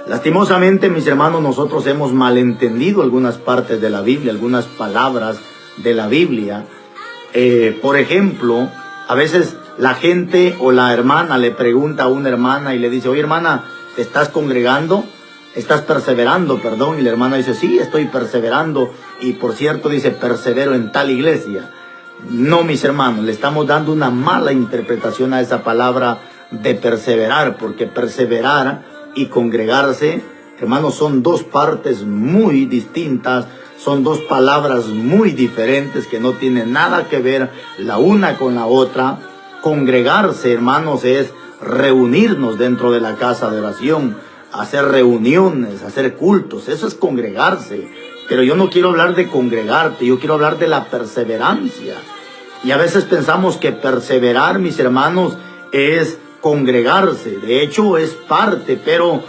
Lastimosamente, mis hermanos, nosotros hemos malentendido algunas partes de la Biblia, algunas palabras de la Biblia. Por ejemplo, a veces la gente o la hermana le pregunta a una hermana y le dice: oye, hermana, ¿te estás congregando? ¿Estás perseverando, perdón? Y la hermana dice: sí, estoy perseverando. Y por cierto, dice: persevero en tal iglesia. No, mis hermanos, le estamos dando una mala interpretación a esa palabra de perseverar, porque perseverar y congregarse, hermanos, son dos partes muy distintas, son dos palabras muy diferentes que no tienen nada que ver la una con la otra. Congregarse, hermanos, es reunirnos dentro de la casa de oración, hacer reuniones, hacer cultos, eso es congregarse. Pero yo no quiero hablar de congregarte, yo quiero hablar de la perseverancia. Y a veces pensamos que perseverar, mis hermanos, es congregarse. De hecho, es parte, pero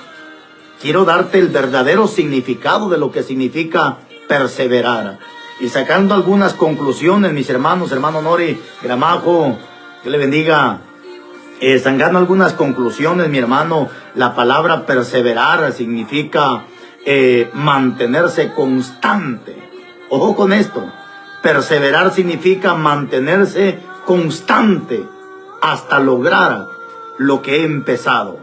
quiero darte el verdadero significado de lo que significa perseverar. Y sacando algunas conclusiones, mis hermanos, hermano Nori Gramajo, Dios le bendiga. Sacando algunas conclusiones, mi hermano, la palabra perseverar significa mantenerse constante. Ojo con esto. Perseverar significa mantenerse constante hasta lograr lo que he empezado.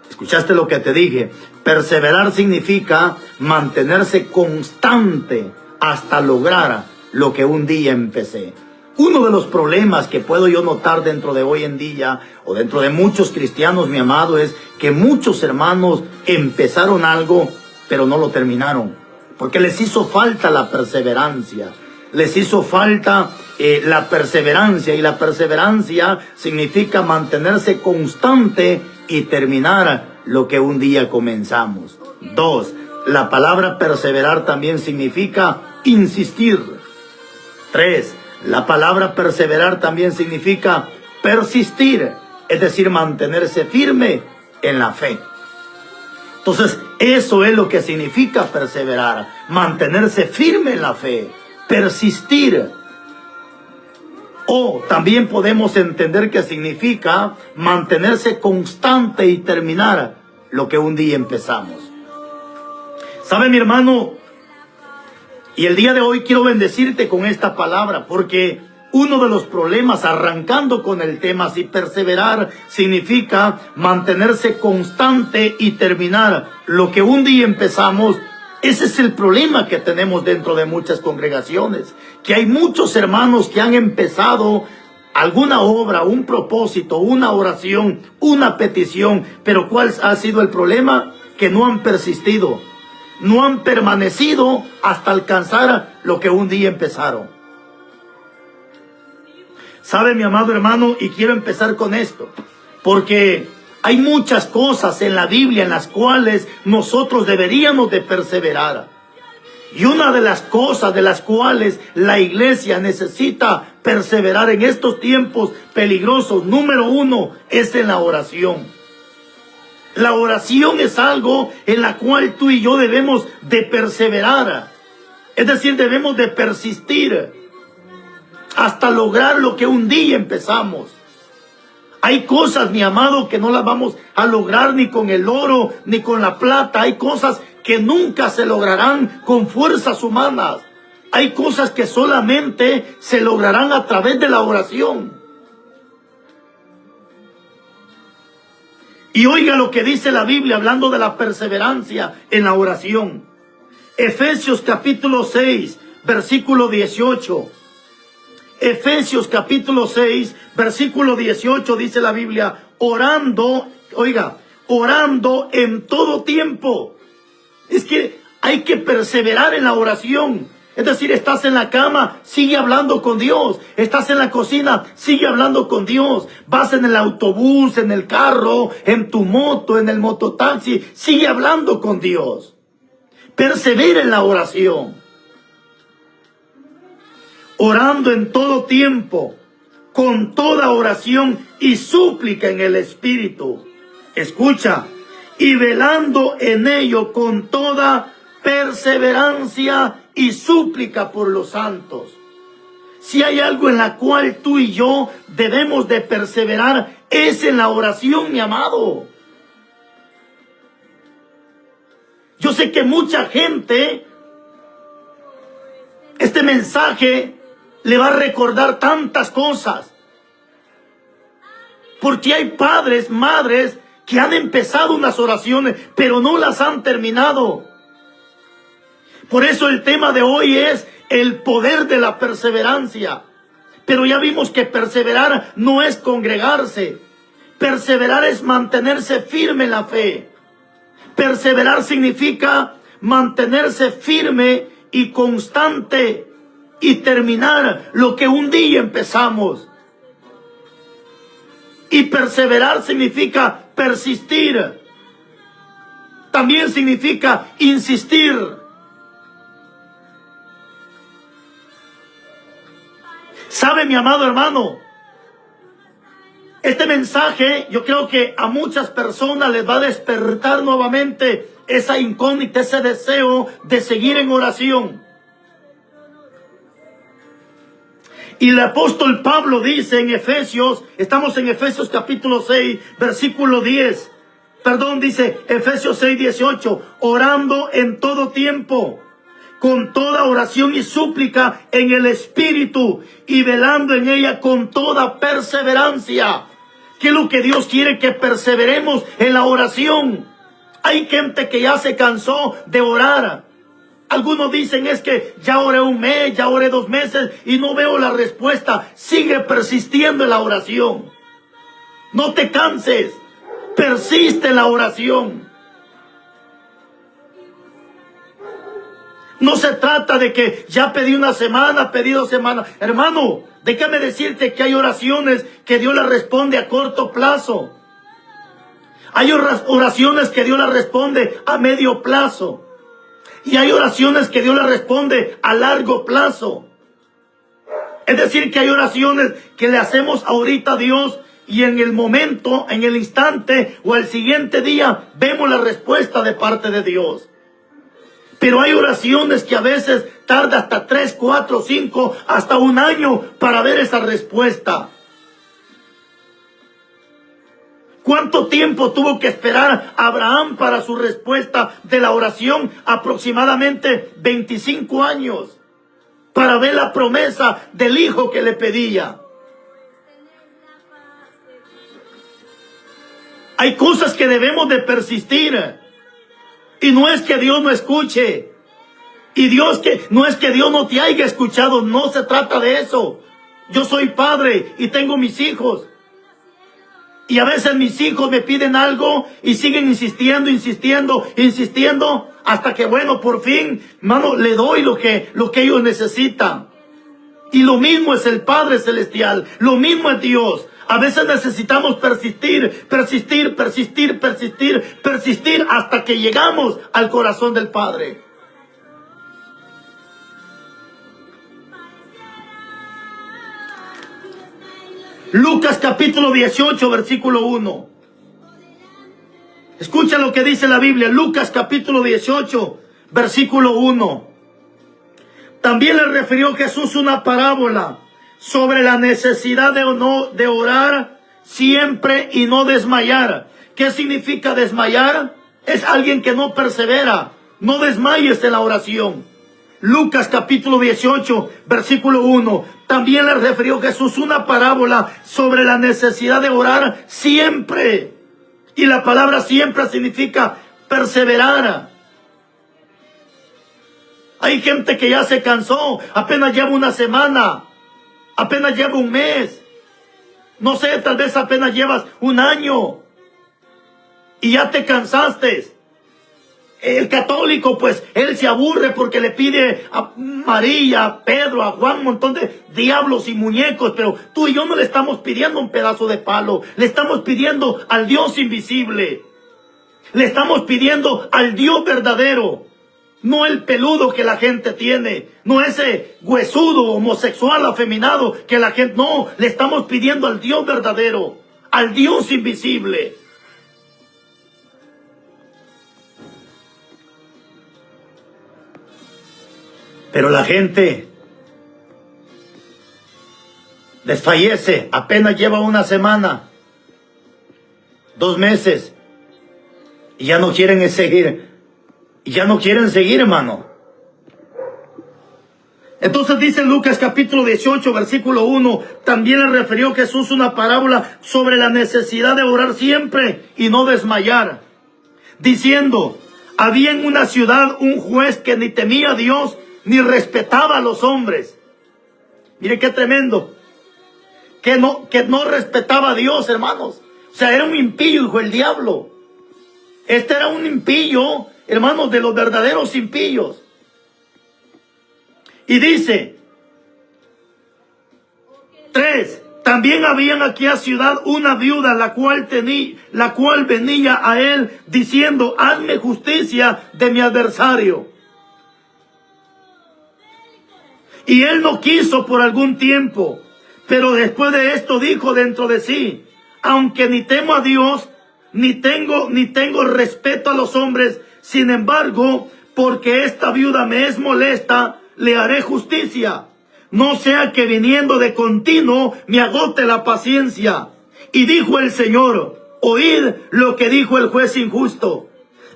¿Escuchaste lo que te dije? Perseverar significa mantenerse constante hasta lograr lo que un día empecé. Uno de los problemas que puedo yo notar dentro de hoy en día, o dentro de muchos cristianos, mi amado, es que muchos hermanos empezaron algo, pero no lo terminaron, porque les hizo falta la perseverancia. Les hizo falta la perseverancia, y la perseverancia significa mantenerse constante y terminar lo que un día comenzamos. 2. La palabra perseverar también significa insistir. 3. La palabra perseverar también significa persistir, es decir, mantenerse firme en la fe. Entonces, eso es lo que significa perseverar, mantenerse firme en la fe, persistir. O también podemos entender que significa mantenerse constante y terminar lo que un día empezamos. ¿Sabe, mi hermano? Y el día de hoy quiero bendecirte con esta palabra, porque uno de los problemas, arrancando con el tema, si perseverar significa mantenerse constante y terminar lo que un día empezamos, ese es el problema que tenemos dentro de muchas congregaciones, que hay muchos hermanos que han empezado alguna obra, un propósito, una oración, una petición, pero ¿cuál ha sido el problema? Que no han persistido, no han permanecido hasta alcanzar lo que un día empezaron. ¿Sabe, mi amado hermano? Y quiero empezar con esto, porque hay muchas cosas en la Biblia en las cuales nosotros deberíamos de perseverar. Y una de las cosas de las cuales la iglesia necesita perseverar en estos tiempos peligrosos, número 1, es en la oración. La oración es algo en la cual tú y yo debemos de perseverar. Es decir, debemos de persistir hasta lograr lo que un día empezamos. Hay cosas, mi amado, que no las vamos a lograr ni con el oro, ni con la plata. Hay cosas que nunca se lograrán con fuerzas humanas. Hay cosas que solamente se lograrán a través de la oración. Y oiga lo que dice la Biblia hablando de la perseverancia en la oración. Efesios capítulo 6, versículo 18. Efesios capítulo 6, versículo 18 dice la Biblia: orando, oiga, orando en todo tiempo. Es que hay que perseverar en la oración. Es decir, estás en la cama, sigue hablando con Dios. Estás en la cocina, sigue hablando con Dios. Vas en el autobús, en el carro, en tu moto, en el mototaxi, sigue hablando con Dios. Persevera en la oración. Orando en todo tiempo, con toda oración y súplica en el Espíritu. Escucha, y velando en ello con toda perseverancia y súplica por los santos. Si hay algo en la cual tú y yo debemos de perseverar, es en la oración, mi amado. Yo sé que mucha gente, este mensaje le va a recordar tantas cosas. Porque hay padres, madres, que han empezado unas oraciones, pero no las han terminado. Por eso el tema de hoy es el poder de la perseverancia. Pero ya vimos que perseverar no es congregarse. Perseverar es mantenerse firme en la fe. Perseverar significa mantenerse firme y constante y terminar lo que un día empezamos. Y perseverar significa persistir. También significa insistir. ¿Sabe, mi amado hermano? Este mensaje yo creo que a muchas personas les va a despertar nuevamente esa incógnita, ese deseo de seguir en oración. Y el apóstol Pablo dice en Efesios, estamos en Efesios capítulo 6, versículo 10. Dice Efesios 6, 18, orando en todo tiempo, con toda oración y súplica en el Espíritu, y velando en ella con toda perseverancia. ¿Qué es lo que Dios quiere? Que perseveremos en la oración. Hay gente que ya se cansó de orar. Algunos dicen es que ya oré un mes, ya oré 2 meses y no veo la respuesta. Sigue persistiendo en la oración. No te canses. Persiste en la oración. No se trata de que ya pedí una semana, pedí 2 semanas. Hermano, déjame decirte que hay oraciones que Dios las responde a corto plazo. Hay oraciones que Dios las responde a medio plazo. Y hay oraciones que Dios las responde a largo plazo. Es decir, que hay oraciones que le hacemos ahorita a Dios y en el momento, en el instante o el siguiente día vemos la respuesta de parte de Dios. Pero hay oraciones que a veces tarda hasta 3, 4, 5, hasta 1 año para ver esa respuesta. ¿Cuánto tiempo tuvo que esperar Abraham para su respuesta de la oración? Aproximadamente 25 años para ver la promesa del hijo que le pedía. Hay cosas que debemos de persistir. Y no es que Dios no escuche. Y no es que Dios no te haya escuchado. No se trata de eso. Yo soy padre y tengo mis hijos. Y a veces mis hijos me piden algo y siguen insistiendo, hasta que bueno, por fin, hermano, le doy lo que ellos necesitan. Y lo mismo es el Padre Celestial, lo mismo es Dios. A veces necesitamos persistir hasta que llegamos al corazón del Padre. Lucas capítulo 18, versículo 1. Escucha lo que dice la Biblia. Lucas capítulo 18, versículo 1. También le refirió Jesús una parábola sobre la necesidad de orar siempre y no desmayar. ¿Qué significa desmayar? Es alguien que no persevera. No desmayes en la oración. Lucas capítulo 18, versículo 1. También le refirió Jesús una parábola sobre la necesidad de orar siempre. Y la palabra siempre significa perseverar. Hay gente que ya se cansó, apenas lleva 1 semana, apenas lleva 1 mes. No sé, tal vez apenas llevas 1 año. Y ya te cansaste. El católico, pues, él se aburre porque le pide a María, a Pedro, a Juan, un montón de diablos y muñecos. Pero tú y yo no le estamos pidiendo un pedazo de palo. Le estamos pidiendo al Dios invisible. Le estamos pidiendo al Dios verdadero. No el peludo que la gente tiene. No ese huesudo, homosexual, afeminado que la gente... No, le estamos pidiendo al Dios verdadero. Al Dios invisible. Pero la gente desfallece, apenas lleva 1 semana, 2 meses, y ya no quieren seguir. Y ya no quieren seguir, hermano. Entonces dice Lucas capítulo 18, versículo 1, también le refirió Jesús una parábola sobre la necesidad de orar siempre y no desmayar, diciendo, había en una ciudad un juez que ni temía a Dios ni respetaba a los hombres. Mire qué tremendo. Que no respetaba a Dios, hermanos. O sea, era un impío, hijo del diablo. Este era un impío, hermanos, de los verdaderos impíos. Y dice, 3, también había en aquella ciudad una viuda, la cual venía a él diciendo, hazme justicia de mi adversario. Y él no quiso por algún tiempo, pero después de esto dijo dentro de sí, aunque ni temo a Dios, ni tengo respeto a los hombres, sin embargo, porque esta viuda me es molesta, le haré justicia, no sea que viniendo de continuo me agote la paciencia. Y dijo el Señor, oíd lo que dijo el juez injusto.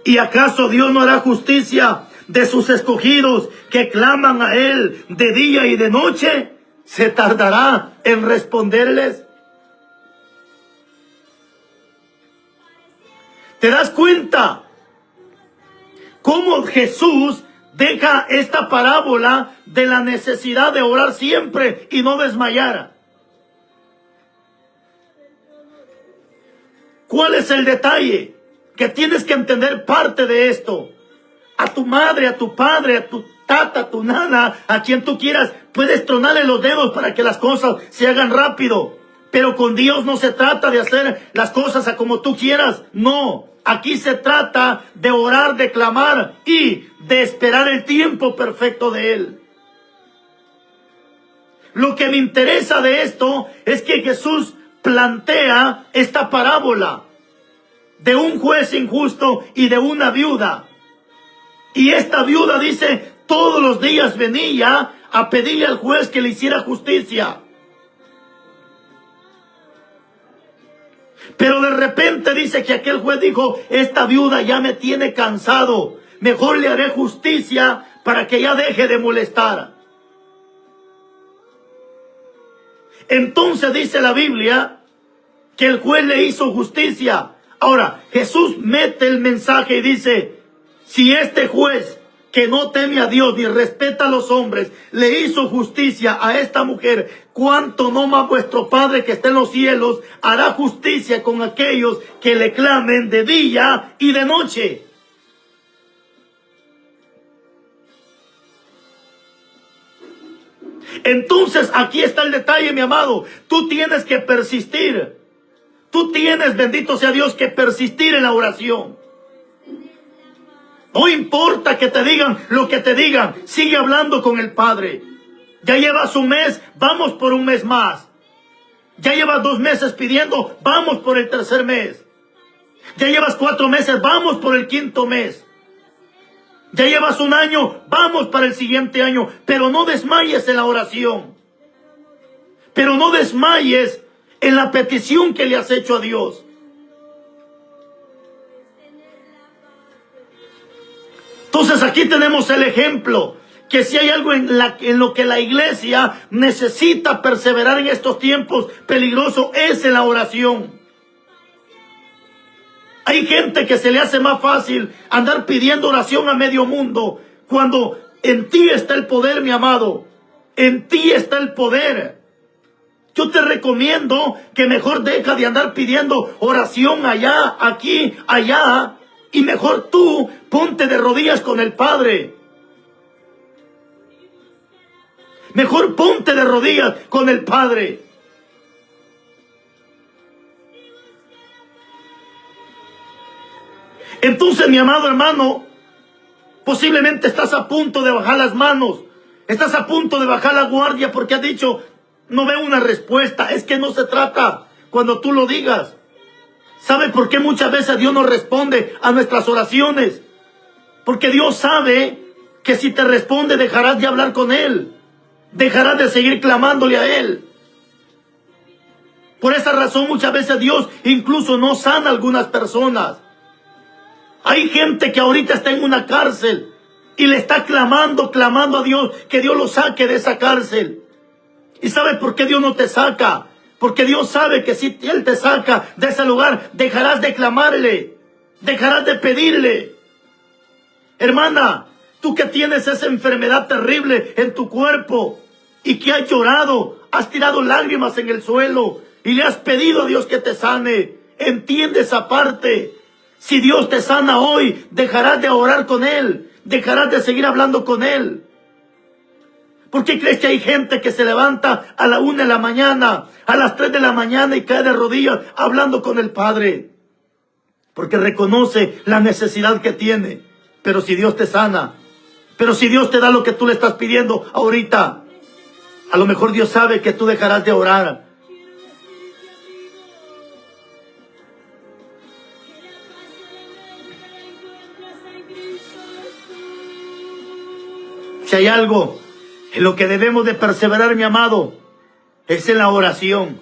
¿Y acaso Dios no hará justicia de sus escogidos que claman a Él de día y de noche? ¿Se tardará en responderles? ¿Te das cuenta cómo Jesús deja esta parábola de la necesidad de orar siempre y no desmayar? ¿Cuál es el detalle? Que tienes que entender parte de esto. A tu madre, a tu padre, a tu tata, a tu nana, a quien tú quieras, puedes tronarle los dedos para que las cosas se hagan rápido. Pero con Dios no se trata de hacer las cosas a como tú quieras. No. Aquí se trata de orar, de clamar y de esperar el tiempo perfecto de Él. Lo que me interesa de esto es que Jesús plantea esta parábola de un juez injusto y de una viuda. Y esta viuda dice, todos los días venía a pedirle al juez que le hiciera justicia. Pero de repente dice que aquel juez dijo, esta viuda ya me tiene cansado, mejor le haré justicia para que ya deje de molestar. Entonces dice la Biblia que el juez le hizo justicia. Ahora, Jesús mete el mensaje y dice, si este juez que no teme a Dios ni respeta a los hombres, le hizo justicia a esta mujer, ¿cuánto no más vuestro Padre que está en los cielos hará justicia con aquellos que le clamen de día y de noche? Entonces aquí está el detalle, mi amado. Tú tienes que persistir. Tú tienes, bendito sea Dios, que persistir en la oración. No importa que te digan lo que te digan, sigue hablando con el Padre. Ya llevas un mes, vamos por un mes más. Ya llevas 2 meses pidiendo, vamos por el 3er mes. Ya llevas 4 meses, vamos por el 5.º mes. Ya llevas 1 año, vamos para el siguiente año. Pero no desmayes en la oración. Pero no desmayes en la petición que le has hecho a Dios. Entonces aquí tenemos el ejemplo, que si hay algo en lo que la iglesia necesita perseverar en estos tiempos peligrosos, es en la oración. Hay gente que se le hace más fácil andar pidiendo oración a medio mundo, cuando en ti está el poder, mi amado. En ti está el poder. Yo te recomiendo que mejor deja de andar pidiendo oración allá, aquí, allá. Y mejor tú ponte de rodillas con el Padre. Mejor ponte de rodillas con el Padre. Entonces, mi amado hermano, posiblemente estás a punto de bajar las manos. Estás a punto de bajar la guardia porque has dicho, no veo una respuesta. Es que no se trata cuando tú lo digas. ¿Sabe por qué muchas veces Dios no responde a nuestras oraciones? Porque Dios sabe que si te responde dejarás de hablar con Él. Dejarás de seguir clamándole a Él. Por esa razón muchas veces Dios incluso no sana a algunas personas. Hay gente que ahorita está en una cárcel y le está clamando a Dios que Dios lo saque de esa cárcel. ¿Y sabe por qué Dios no te saca? Porque Dios sabe que si Él te saca de ese lugar, dejarás de clamarle, dejarás de pedirle. Hermana, tú que tienes esa enfermedad terrible en tu cuerpo y que has llorado, has tirado lágrimas en el suelo y le has pedido a Dios que te sane, entiende esa parte. Si Dios te sana hoy, dejarás de orar con Él, dejarás de seguir hablando con Él. ¿Por qué crees que hay gente que se levanta a la 1 de la mañana, a las 3 de la mañana y cae de rodillas hablando con el Padre? Porque reconoce la necesidad que tiene. Pero si Dios te sana, pero si Dios te da lo que tú le estás pidiendo ahorita, a lo mejor Dios sabe que tú dejarás de orar. Si hay algo en lo que debemos de perseverar, mi amado, es en la oración.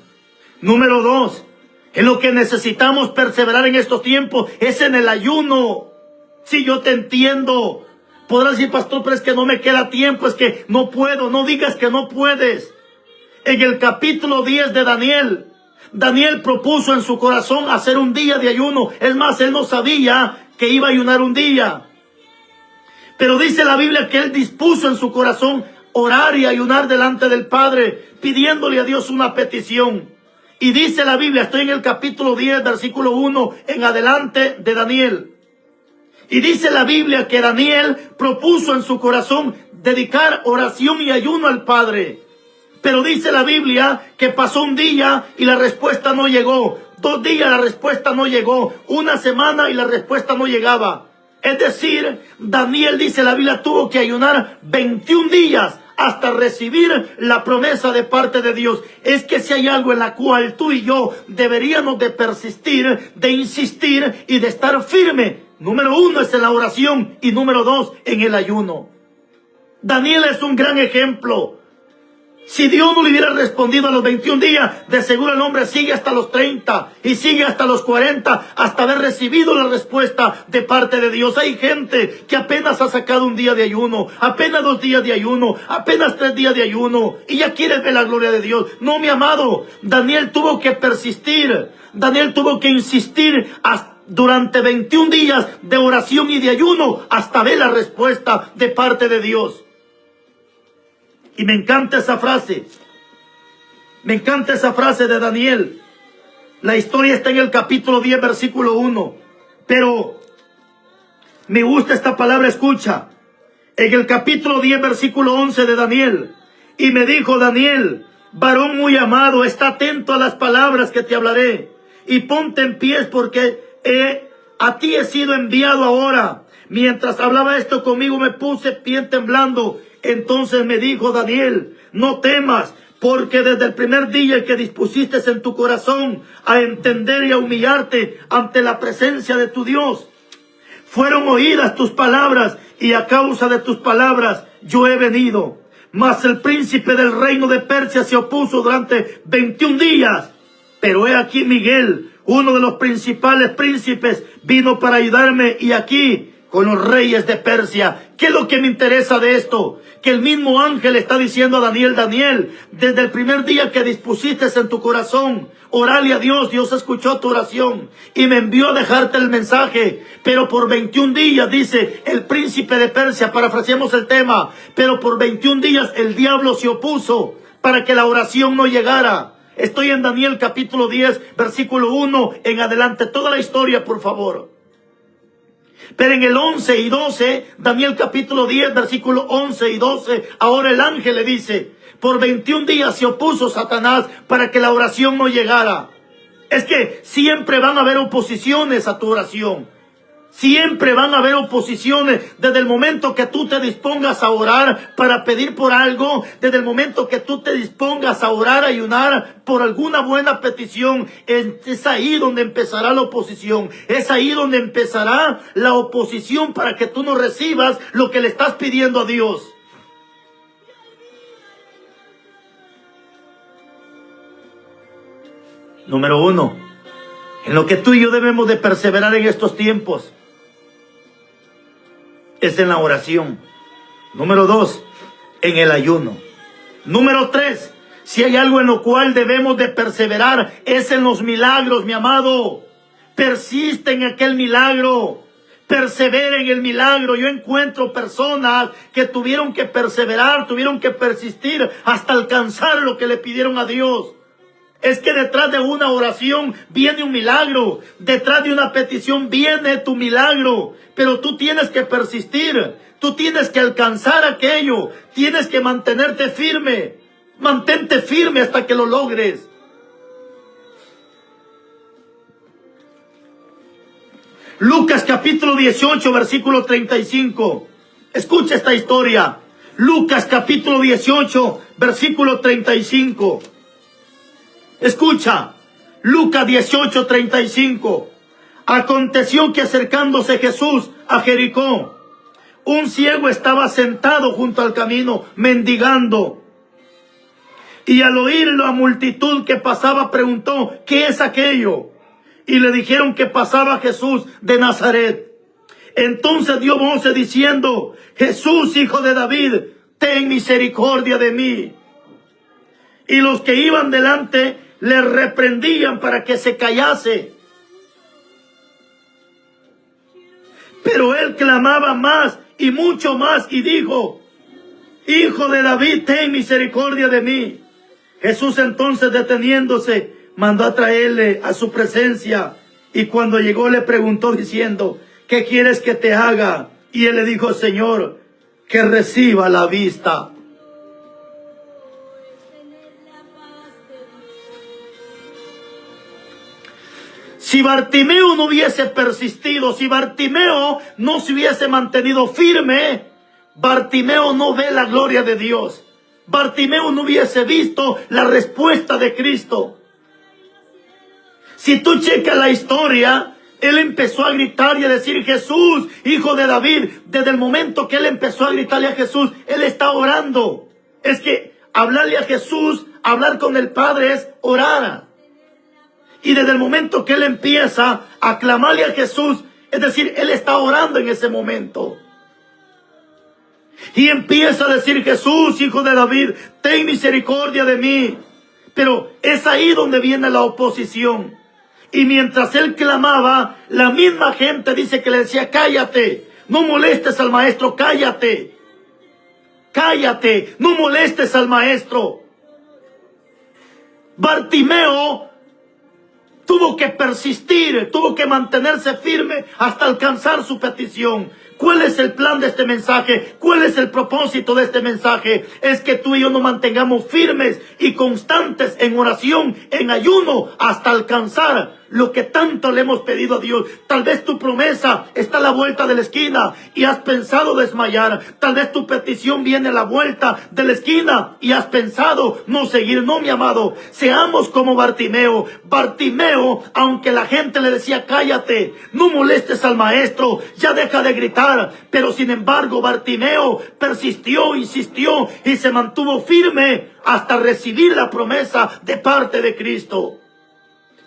Número 2, en lo que necesitamos perseverar en estos tiempos, es en el ayuno. Si yo te entiendo, podrás decir, pastor, pero es que no me queda tiempo, es que no puedo. No digas que no puedes. En el capítulo 10 de Daniel, Daniel propuso en su corazón hacer un día de ayuno. Es más, él no sabía que iba a ayunar un día. Pero dice la Biblia que él dispuso en su corazón orar y ayunar delante del Padre, pidiéndole a Dios una petición. Y dice la Biblia, estoy en el capítulo 10, versículo 1 en adelante de Daniel. Y dice la Biblia que Daniel propuso en su corazón dedicar oración y ayuno al Padre. Pero dice la Biblia que pasó un día y la respuesta no llegó. 2 días la respuesta no llegó. 1 semana y la respuesta no llegaba. Es decir, Daniel, dice la Biblia, tuvo que ayunar 21 días hasta recibir la promesa de parte de Dios. Es que si hay algo en la cual tú y yo deberíamos de persistir, de insistir y de estar firme. Número 1 es en la oración y número 2 en el ayuno. Daniel es un gran ejemplo. Si Dios no le hubiera respondido a los 21 días, de seguro el hombre sigue hasta los 30 y sigue hasta los 40, hasta haber recibido la respuesta de parte de Dios. Hay gente que apenas ha sacado un día de ayuno, apenas 2 días de ayuno, apenas 3 días de ayuno y ya quiere ver la gloria de Dios. No, mi amado, Daniel tuvo que persistir, Daniel tuvo que insistir durante 21 días de oración y de ayuno hasta ver la respuesta de parte de Dios. Y me encanta esa frase. Me encanta esa frase de Daniel. La historia está en el capítulo 10, versículo 1. Pero me gusta esta palabra, escucha. En el capítulo 10, versículo 11 de Daniel. Y me dijo Daniel, varón muy amado, está atento a las palabras que te hablaré. Y ponte en pies porque a ti he sido enviado ahora. Mientras hablaba esto conmigo me puse pie temblando. Entonces me dijo Daniel, no temas, porque desde el primer día que dispusiste en tu corazón a entender y a humillarte ante la presencia de tu Dios, fueron oídas tus palabras y a causa de tus palabras yo he venido. Mas el príncipe del reino de Persia se opuso durante 21 días. Pero he aquí Miguel, uno de los principales príncipes, vino para ayudarme y aquí con los reyes de Persia. ¿Qué es lo que me interesa de esto? Que el mismo ángel está diciendo a Daniel, Daniel, desde el primer día que dispusiste en tu corazón, orale a Dios, Dios escuchó tu oración y me envió a dejarte el mensaje. Pero por 21 días, dice el príncipe de Persia, parafraseamos el tema, pero por 21 días el diablo se opuso para que la oración no llegara. Estoy en Daniel capítulo 10, versículo 1 en adelante, toda la historia, por favor. Pero en el 11 y 12, Daniel capítulo 10, versículo 11 y 12, ahora el ángel le dice, por 21 días se opuso Satanás para que la oración no llegara. Es que siempre van a haber oposiciones a tu oración. Siempre van a haber oposiciones desde el momento que tú te dispongas a orar para pedir por algo, desde el momento que tú te dispongas a orar, a ayunar por alguna buena petición, es ahí donde empezará la oposición, es ahí donde empezará la oposición para que tú no recibas lo que le estás pidiendo a Dios. Número 1, en lo que tú y yo debemos de perseverar en estos tiempos, es en la oración. Número 2, en el ayuno. Número 3, si hay algo en lo cual debemos de perseverar, es en los milagros, mi amado. Persiste en aquel milagro. Persevera en el milagro. Yo encuentro personas que tuvieron que perseverar, tuvieron que persistir hasta alcanzar lo que le pidieron a Dios. Es que detrás de una oración viene un milagro. Detrás de una petición viene tu milagro. Pero tú tienes que persistir. Tú tienes que alcanzar aquello. Tienes que mantenerte firme. Mantente firme hasta que lo logres. Lucas capítulo 18, versículo 35. Escucha esta historia. Lucas capítulo 18, versículo 35. Escucha. Lucas 18, 35. Aconteció que acercándose Jesús a Jericó, un ciego estaba sentado junto al camino, mendigando. Y al oír la multitud que pasaba, preguntó: ¿qué es aquello? Y le dijeron que pasaba Jesús de Nazaret. Entonces dio voces diciendo: Jesús, hijo de David, ten misericordia de mí. Y los que iban delante le reprendían para que se callase. Pero él clamaba más y mucho más y dijo: Hijo de David, ten misericordia de mí. Jesús entonces, deteniéndose, mandó a traerle a su presencia, y cuando llegó le preguntó diciendo: ¿qué quieres que te haga? Y él le dijo: Señor, que reciba la vista. Si Bartimeo no hubiese persistido, si Bartimeo no se hubiese mantenido firme, Bartimeo no ve la gloria de Dios. Bartimeo no hubiese visto la respuesta de Cristo. Si tú checas la historia, él empezó a gritar y a decir: Jesús, hijo de David. Desde el momento que él empezó a gritarle a Jesús, él está orando. Es que hablarle a Jesús, hablar con el Padre, es orar. Y desde el momento que él empieza a clamarle a Jesús, es decir, él está orando en ese momento. Y empieza a decir: Jesús, hijo de David, ten misericordia de mí. Pero es ahí donde viene la oposición. Y mientras él clamaba, la misma gente dice que le decía: cállate, no molestes al maestro, cállate. Cállate, no molestes al maestro. Bartimeo tuvo que persistir, tuvo que mantenerse firme hasta alcanzar su petición. ¿Cuál es el plan de este mensaje? ¿Cuál es el propósito de este mensaje? Es que tú y yo nos mantengamos firmes y constantes en oración, en ayuno, hasta alcanzar lo que tanto le hemos pedido a Dios. Tal vez tu promesa está a la vuelta de la esquina y has pensado desmayar. Tal vez tu petición viene a la vuelta de la esquina y has pensado no seguir. No, mi amado, seamos como Bartimeo. Bartimeo, aunque la gente le decía: cállate, no molestes al maestro, ya deja de gritar. Pero sin embargo, Bartimeo persistió, insistió y se mantuvo firme hasta recibir la promesa de parte de Cristo.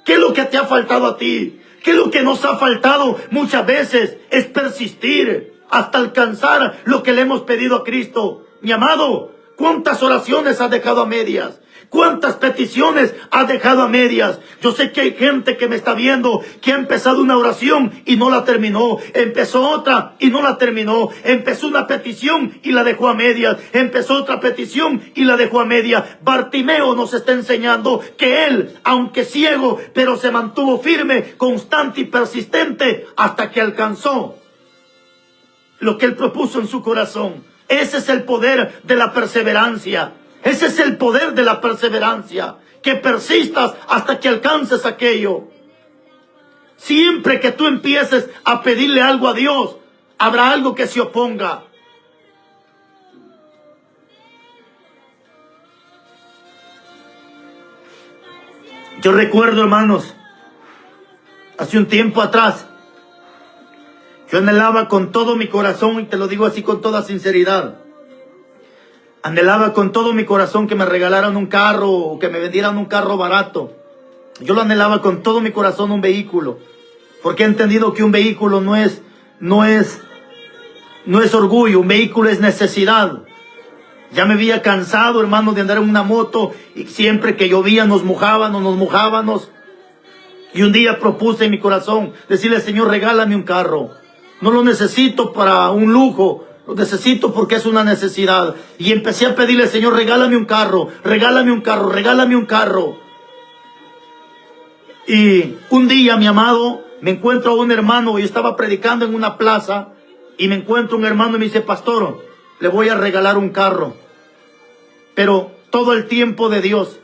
¿Qué es lo que te ha faltado a ti? ¿Qué es lo que nos ha faltado muchas veces? Es persistir hasta alcanzar lo que le hemos pedido a Cristo. Mi amado, ¿cuántas oraciones has dejado a medias? ¿Cuántas peticiones has dejado a medias? Yo sé que hay gente que me está viendo que ha empezado una oración y no la terminó. Empezó otra y no la terminó. Empezó una petición y la dejó a medias. Empezó otra petición y la dejó a medias. Bartimeo nos está enseñando que él, aunque ciego, pero se mantuvo firme, constante y persistente hasta que alcanzó lo que él propuso en su corazón. Ese es el poder de la perseverancia. Ese es el poder de la perseverancia, que persistas hasta que alcances aquello. Siempre que tú empieces a pedirle algo a Dios, habrá algo que se oponga. Yo recuerdo, hermanos, hace un tiempo atrás, yo anhelaba con todo mi corazón, y te lo digo así con toda sinceridad, anhelaba con todo mi corazón que me regalaran un carro o que me vendieran un carro barato. Yo lo anhelaba con todo mi corazón, un vehículo, porque he entendido que un vehículo no es no es orgullo, un vehículo es necesidad. Ya me había cansado, hermano, de andar en una moto y siempre que llovía nos mojábamos. Y un día propuse en mi corazón decirle, Señor, regálame un carro. No lo necesito para un lujo, lo necesito porque es una necesidad. Y empecé a pedirle, Señor, regálame un carro, regálame un carro, regálame un carro. Y un día, mi amado, me encuentro a un hermano, yo estaba predicando en una plaza, y me encuentro un hermano y me dice, pastor, le voy a regalar un carro. Pero todo el tiempo de Dios.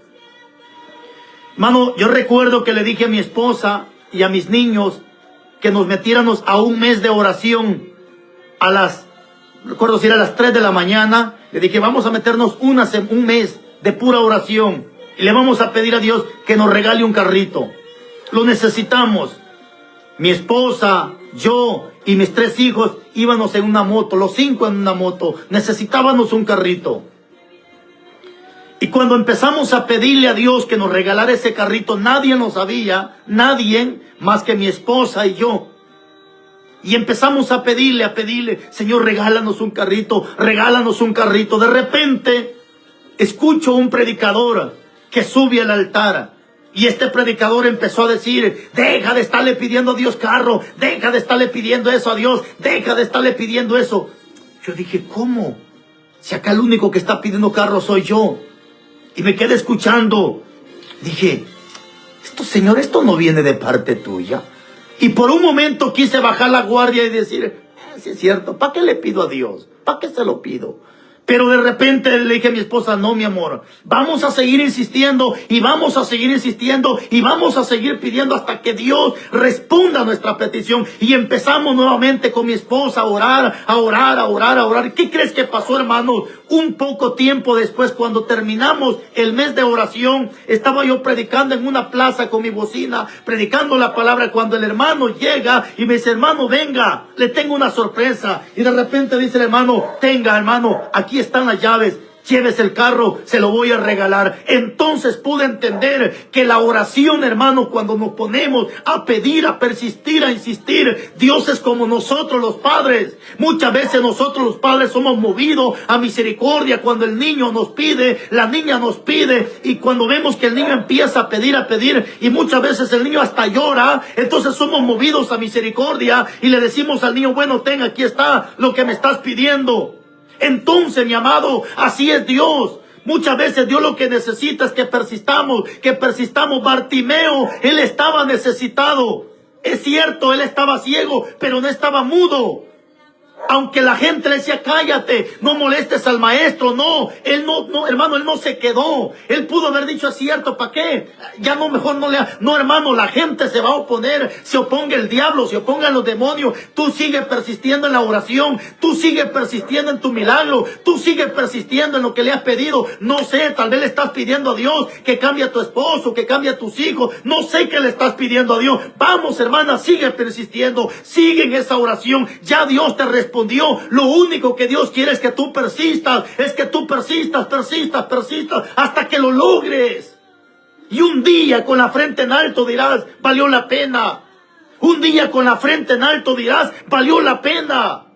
Hermano, yo recuerdo que le dije a mi esposa y a mis niños que nos metiéramos a un mes de oración recuerdo si era a las 3 de la mañana, le dije, vamos a meternos un mes de pura oración y le vamos a pedir a Dios que nos regale un carrito. Lo necesitamos. Mi esposa, yo y mis 3 hijos íbamos en una moto, los 5 en una moto, necesitábamos un carrito. Y cuando empezamos a pedirle a Dios que nos regalara ese carrito, nadie lo sabía, nadie más que mi esposa y yo. Y empezamos a pedirle, Señor, regálanos un carrito, regálanos un carrito. De repente, escucho un predicador que sube al altar. Y este predicador empezó a decir, deja de estarle pidiendo a Dios carro, deja de estarle pidiendo eso a Dios, deja de estarle pidiendo eso. Yo dije, ¿cómo? Si acá el único que está pidiendo carro soy yo. Y me quedé escuchando. Dije, Señor, esto no viene de parte tuya. Y por un momento quise bajar la guardia y decir, sí es cierto, ¿para qué le pido a Dios? ¿Para qué se lo pido? Pero de repente le dije a mi esposa, no, mi amor, vamos a seguir insistiendo y vamos a seguir insistiendo y vamos a seguir pidiendo hasta que Dios responda a nuestra petición. Y empezamos nuevamente con mi esposa a orar. ¿Qué crees que pasó, hermano? Un poco tiempo después, cuando terminamos el mes de oración, estaba yo predicando en una plaza con mi bocina, predicando la palabra, cuando el hermano llega y me dice, hermano, venga, le tengo una sorpresa. Y de repente dice el hermano, tenga, hermano, aquí están las llaves, llévese el carro, se lo voy a regalar. Entonces pude entender que la oración, hermano, cuando nos ponemos a pedir, a persistir, a insistir, Dios es como nosotros los padres. Muchas veces nosotros los padres somos movidos a misericordia cuando el niño nos pide, la niña nos pide, y cuando vemos que el niño empieza a pedir, y muchas veces el niño hasta llora, entonces somos movidos a misericordia y le decimos al niño, bueno, ten, aquí está lo que me estás pidiendo. Entonces, mi amado, así es Dios. Muchas veces Dios lo que necesita es que persistamos. Bartimeo, él estaba necesitado. Es cierto, él estaba ciego, pero no estaba mudo. Aunque la gente le decía, cállate, no molestes al maestro. No, hermano, él no se quedó. Él pudo haber dicho, es cierto, ¿para qué? Ya no, mejor no le... No, hermano, la gente se va a oponer. Se oponga el diablo, se opongan los demonios. Tú sigue persistiendo en la oración. Tú sigue persistiendo en tu milagro. Tú sigue persistiendo en lo que le has pedido. No sé, tal vez le estás pidiendo a Dios que cambie a tu esposo, que cambie a tus hijos. No sé qué le estás pidiendo a Dios. Vamos, hermana, sigue persistiendo. Sigue en esa oración. Ya Dios te respondió. Lo único que Dios quiere es que tú persistas, hasta que lo logres. Y un día con la frente en alto dirás, valió la pena. Un día con la frente en alto dirás, valió la pena.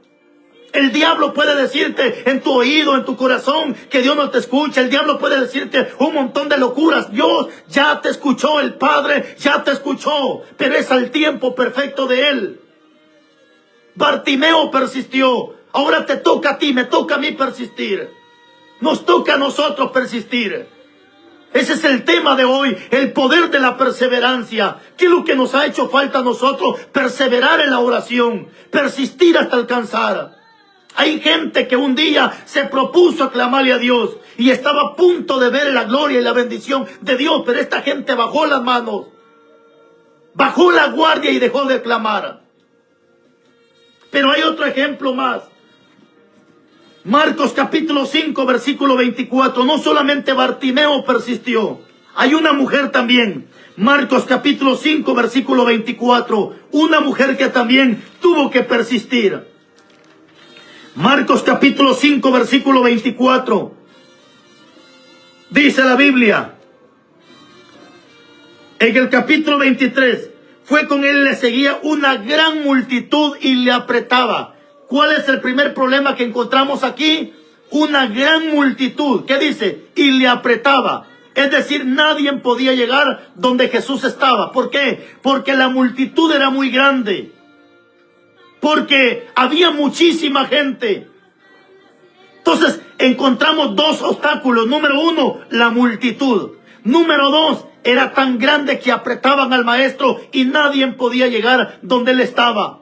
El diablo puede decirte en tu oído, en tu corazón, que Dios no te escucha. El diablo puede decirte un montón de locuras. Dios ya te escuchó, el Padre ya te escuchó, pero es al tiempo perfecto de Él. Bartimeo persistió. Ahora te toca a ti, me toca a mí persistir. Nos toca a nosotros persistir. Ese es el tema de hoy, el poder de la perseverancia. ¿Qué es lo que nos ha hecho falta a nosotros? Perseverar en la oración, persistir hasta alcanzar. Hay gente que un día se propuso aclamarle a Dios y estaba a punto de ver la gloria y la bendición de Dios, pero esta gente bajó las manos, bajó la guardia y dejó de clamar. Pero hay otro ejemplo más. Marcos capítulo 5, versículo 24. No solamente Bartimeo persistió. Hay una mujer también. Marcos capítulo 5, versículo 24. Una mujer que también tuvo que persistir. Marcos capítulo 5, versículo 24. Dice la Biblia. En el capítulo 23. Fue con él, le seguía una gran multitud y le apretaba. ¿Cuál es el primer problema que encontramos aquí? Una gran multitud. ¿Qué dice? Y le apretaba. Es decir, nadie podía llegar donde Jesús estaba. ¿Por qué? Porque la multitud era muy grande. Porque había muchísima gente. Entonces, encontramos dos obstáculos. Número uno, la multitud. Número dos, era tan grande que apretaban al maestro y nadie podía llegar donde él estaba.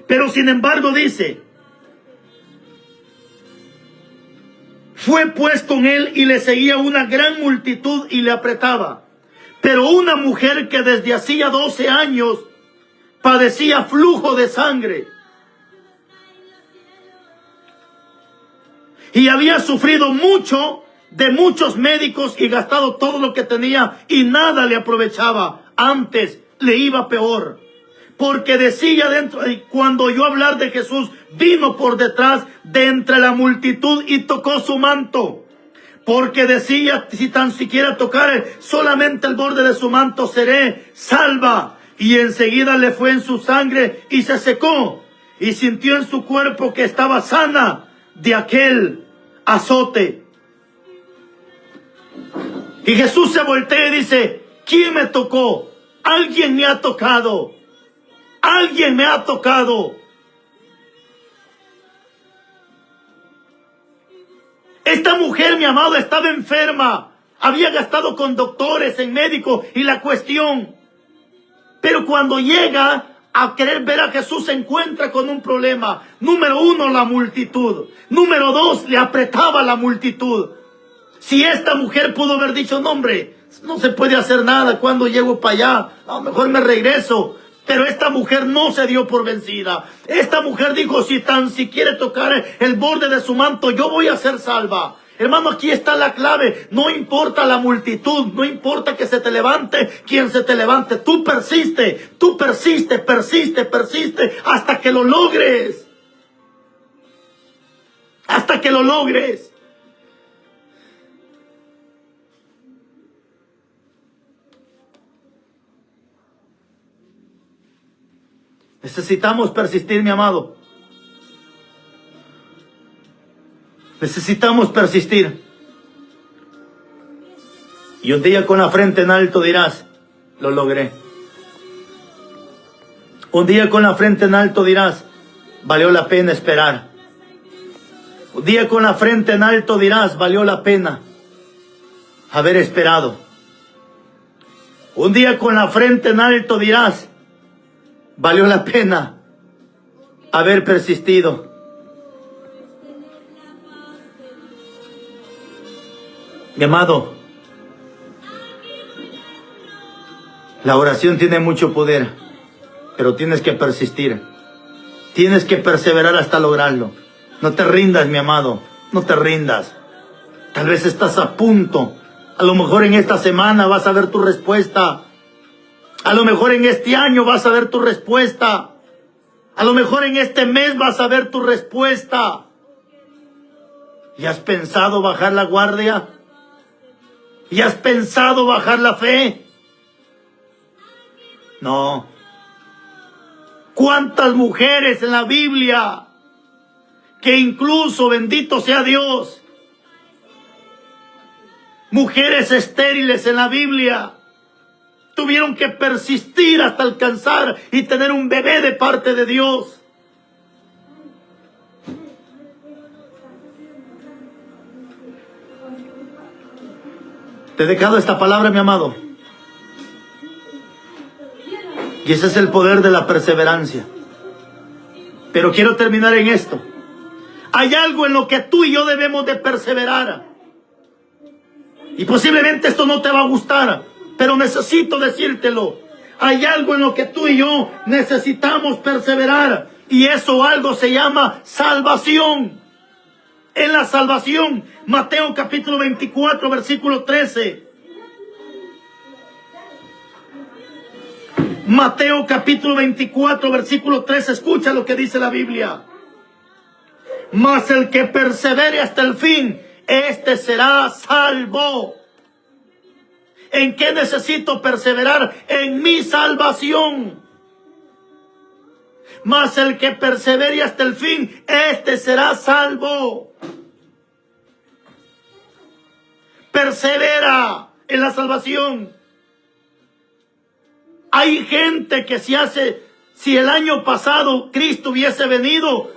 Pero sin embargo dice, fue pues con él y le seguía una gran multitud y le apretaba. Pero una mujer que desde hacía 12 años padecía flujo de sangre y había sufrido mucho de muchos médicos y gastado todo lo que tenía y nada le aprovechaba. Antes le iba peor. Porque decía dentro, y cuando oyó hablar de Jesús, vino por detrás de entre la multitud y tocó su manto. Porque decía, si tan siquiera tocare solamente el borde de su manto, seré salva. Y enseguida le fue en su sangre y se secó. Y sintió en su cuerpo que estaba sana de aquel azote. Y Jesús se voltea y dice, ¿quién me tocó? Alguien me ha tocado. Alguien me ha tocado. Esta mujer, mi amado, estaba enferma. Había gastado con doctores, en médicos y la cuestión. Pero cuando llega a querer ver a Jesús, se encuentra con un problema. Número uno, la multitud. Número dos, le apretaba la multitud. Si esta mujer pudo haber dicho, no hombre, no se puede hacer nada, cuando llego para allá, a lo mejor me regreso. Pero esta mujer no se dio por vencida. Esta mujer dijo, si tan siquiera tocar el borde de su manto, yo voy a ser salva. Hermano, aquí está la clave. No importa la multitud, no importa que se te levante quien se te levante. Tú persiste, persiste, hasta que lo logres. Hasta que lo logres. Necesitamos persistir, mi amado. Necesitamos persistir. Y un día con la frente en alto dirás, lo logré. Un día con la frente en alto dirás, valió la pena esperar. Un día con la frente en alto dirás, valió la pena haber esperado. Un día con la frente en alto dirás, valió la pena haber persistido. Mi amado, la oración tiene mucho poder, pero tienes que persistir. Tienes que perseverar hasta lograrlo. No te rindas, mi amado, no te rindas. Tal vez estás a punto. A lo mejor en esta semana vas a ver tu respuesta. A lo mejor en este año vas a ver tu respuesta. A lo mejor en este mes vas a ver tu respuesta. ¿Y has pensado bajar la guardia? ¿Y has pensado bajar la fe? No. ¿Cuántas mujeres en la Biblia que incluso, bendito sea Dios, mujeres estériles en la Biblia, tuvieron que persistir hasta alcanzar y tener un bebé de parte de Dios? Te he dejado esta palabra, mi amado. Y ese es el poder de la perseverancia. Pero quiero terminar en esto. Hay algo en lo que tú y yo debemos de perseverar. Y posiblemente esto no te va a gustar, pero necesito decírtelo. Hay algo en lo que tú y yo necesitamos perseverar. Y eso algo se llama salvación. En la salvación, Mateo capítulo 24, versículo 13. Mateo capítulo 24, versículo 13. Escucha lo que dice la Biblia. Mas el que persevere hasta el fin, este será salvo. ¿En qué necesito perseverar? En mi salvación. mas el que persevere hasta el fin, este será salvo. Persevera en la salvación. Hay gente que si el año pasado Cristo hubiese venido,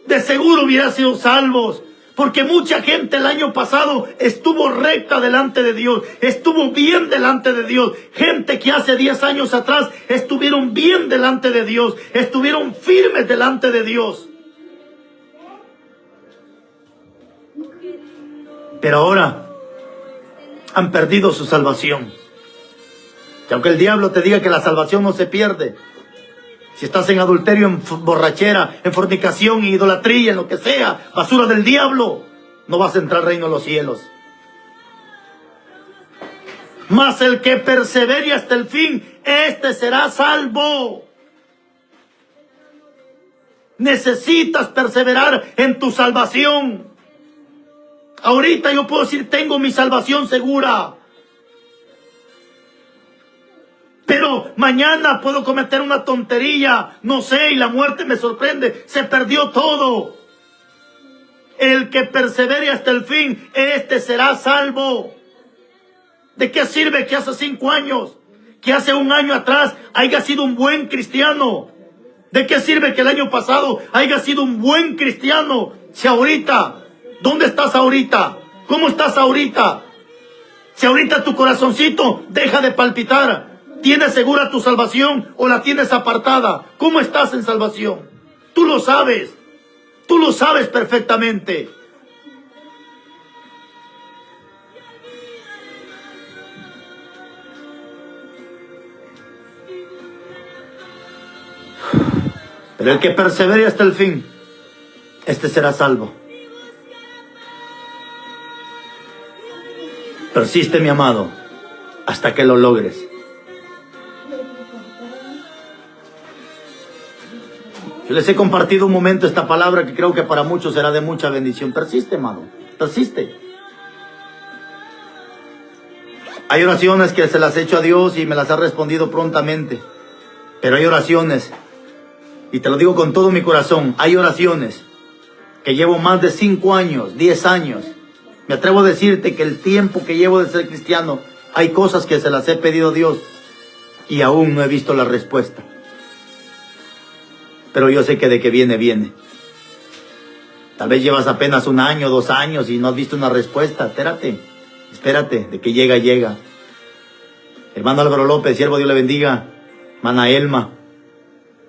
de seguro hubiera sido salvos. Porque mucha gente el año pasado estuvo recta delante de Dios, estuvo bien delante de Dios. Gente que hace 10 años atrás estuvieron bien delante de Dios, estuvieron firmes delante de Dios. Pero ahora han perdido su salvación. Y aunque el diablo te diga que la salvación no se pierde, si estás en adulterio, en borrachera, en fornicación, en idolatría, en lo que sea, basura del diablo, no vas a entrar al reino de los cielos. Mas el que persevere hasta el fin, este será salvo. Necesitas perseverar en tu salvación. Ahorita yo puedo decir, tengo mi salvación segura. Pero mañana puedo cometer una tontería, no sé, y la muerte me sorprende. Se perdió todo. El que persevere hasta el fin, este será salvo. ¿De qué sirve que hace 5 años, que hace 1 año atrás haya sido un buen cristiano? ¿De qué sirve que el año pasado haya sido un buen cristiano? Si ahorita, ¿dónde estás ahorita? ¿Cómo estás ahorita? Si ahorita tu corazoncito deja de palpitar, ¿tienes segura tu salvación o la tienes apartada? ¿Cómo estás en salvación? Tú lo sabes perfectamente. Pero el que persevere hasta el fin, este será salvo. Persiste, mi amado, hasta que lo logres. Yo les he compartido un momento esta palabra que creo que para muchos será de mucha bendición. Persiste, amado, persiste. Hay oraciones que se las he hecho a Dios y me las ha respondido prontamente. Pero hay oraciones, y te lo digo con todo mi corazón, hay oraciones que llevo más de 5 años, 10 años. Me atrevo a decirte que el tiempo que llevo de ser cristiano, hay cosas que se las he pedido a Dios y aún no he visto la respuesta. Pero yo sé que de que viene, viene. Tal vez llevas apenas 1 año, 2 años y no has visto una respuesta. Espérate, de que llega, llega. Hermano Álvaro López, siervo, Dios le bendiga. Hermana Elma,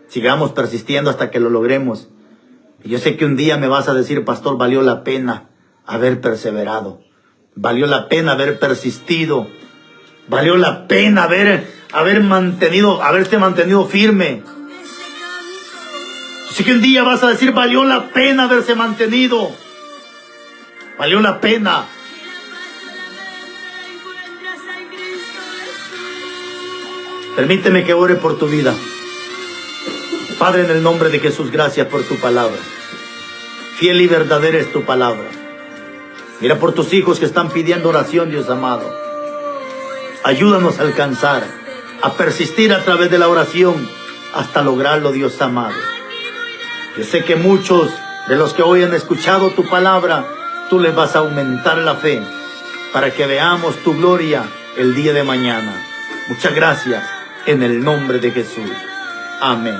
sigamos persistiendo hasta que lo logremos. Y yo sé que un día me vas a decir, pastor, valió la pena haber perseverado. Valió la pena haber persistido. Valió la pena haberte mantenido firme. Así que un día vas a decir, valió la pena haberse mantenido. Valió la pena. Permíteme que ore por tu vida. Padre, en el nombre de Jesús, gracias por tu palabra. Fiel y verdadera es tu palabra. Mira por tus hijos que están pidiendo oración, Dios amado. Ayúdanos a alcanzar, a persistir a través de la oración hasta lograrlo, Dios amado. Yo sé que muchos de los que hoy han escuchado tu palabra, tú les vas a aumentar la fe para que veamos tu gloria el día de mañana. Muchas gracias en el nombre de Jesús. Amén.